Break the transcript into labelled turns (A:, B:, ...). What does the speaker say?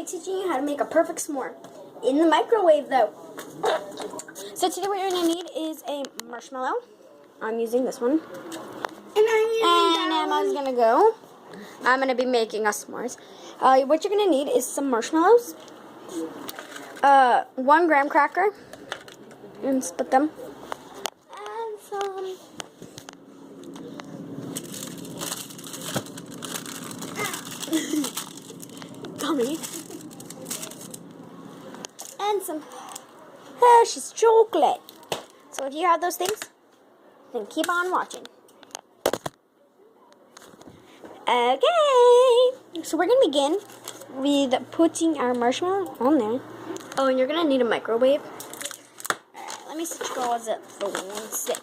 A: be teaching you how to make a perfect s'more. In the microwave, though. So today what you're going to need is a marshmallow. I'm using this one. And Emma's going to go. I'm going to be making us s'mores. What you're going to need is some marshmallows. 1 graham cracker. And split them. And some... Gummy. And some Hershey's chocolate. So if you have those things, then keep on watching. Okay. So we're going to begin with putting our marshmallow on there. Oh, and you're going to need a microwave. Alright, let me switch go as it for 1 sec.